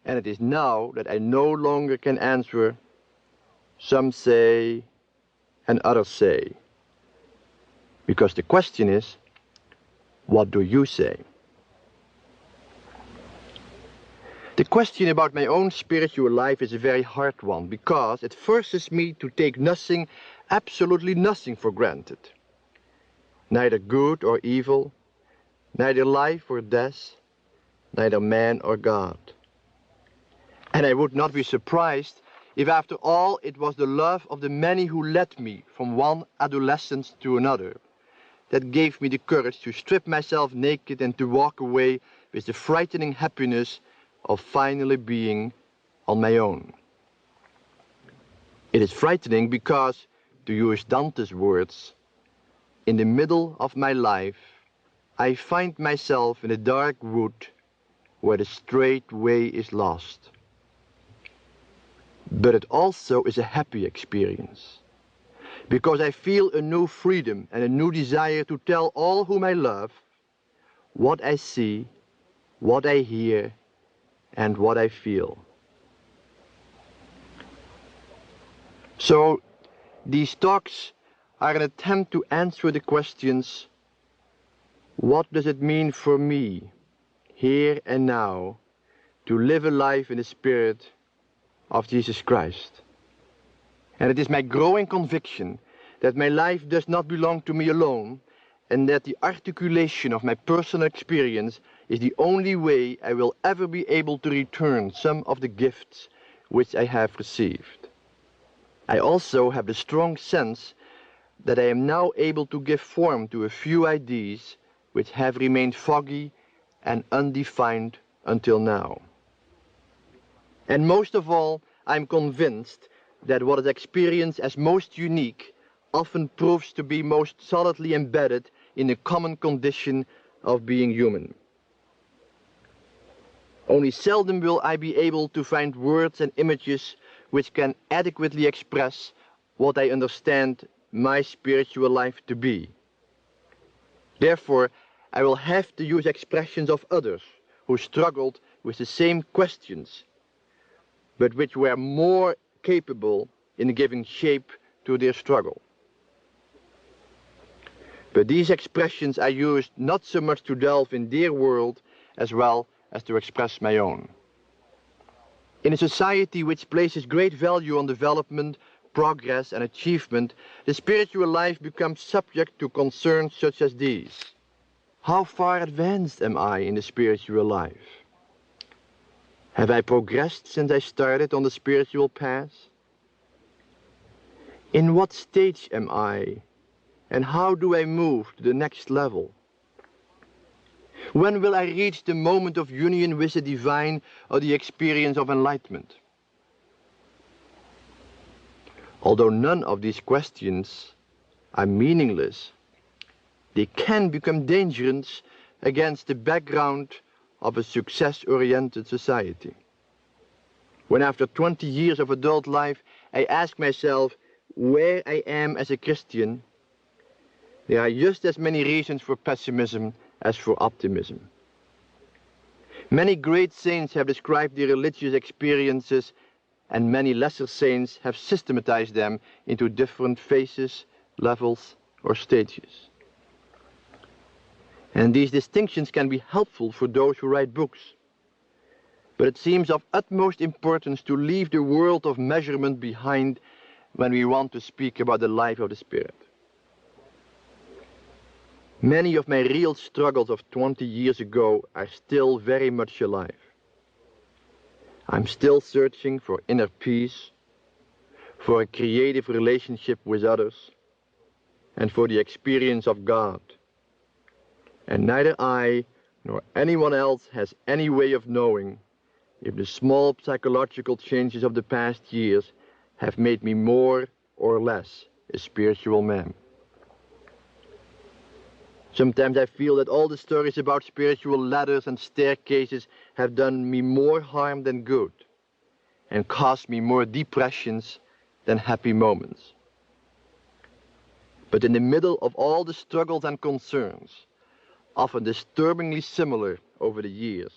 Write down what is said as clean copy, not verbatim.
And it is now that I no longer can answer, some say and others say. Because the question is, what do you say? The question about my own spiritual life is a very hard one, because it forces me to take nothing, absolutely nothing, for granted. Neither good or evil, neither life or death, neither man or God. And I would not be surprised if after all it was the love of the many who led me from one adolescence to another that gave me the courage to strip myself naked and to walk away with the frightening happiness of finally being on my own. It is frightening because, to use Dante's words, in the middle of my life I find myself in a dark wood where the straight way is lost. But it also is a happy experience, because I feel a new freedom and a new desire to tell all whom I love what I see, what I hear, and what I feel. So these talks are an attempt to answer the questions: what does it mean for me, here and now, to live a life in the spirit of Jesus Christ? And it is my growing conviction that my life does not belong to me alone, and that the articulation of my personal experience is the only way I will ever be able to return some of the gifts which I have received. I also have the strong sense that I am now able to give form to a few ideas which have remained foggy and undefined until now. And most of all, I am convinced that what is experienced as most unique often proves to be most solidly embedded in the common condition of being human. Only seldom will I be able to find words and images which can adequately express what I understand my spiritual life to be. Therefore, I will have to use expressions of others who struggled with the same questions, but which were more capable in giving shape to their struggle. But these expressions are used not so much to delve in their world as well as to express my own. In a society which places great value on development, progress and achievement, the spiritual life becomes subject to concerns such as these. How far advanced am I in the spiritual life? Have I progressed since I started on the spiritual path? In what stage am I, and how do I move to the next level? When will I reach the moment of union with the divine or the experience of enlightenment? Although none of these questions are meaningless, they can become dangerous against the background of a success-oriented society. When after 20 years of adult life I ask myself where I am as a Christian, there are just as many reasons for pessimism as for optimism. Many great saints have described their religious experiences, and many lesser saints have systematized them into different phases, levels, or stages. And these distinctions can be helpful for those who write books. But it seems of utmost importance to leave the world of measurement behind when we want to speak about the life of the Spirit. Many of my real struggles of 20 years ago are still very much alive. I'm still searching for inner peace, for a creative relationship with others, and for the experience of God. And neither I nor anyone else has any way of knowing if the small psychological changes of the past years have made me more or less a spiritual man. Sometimes I feel that all the stories about spiritual ladders and staircases have done me more harm than good, and caused me more depressions than happy moments. But in the middle of all the struggles and concerns, often disturbingly similar over the years,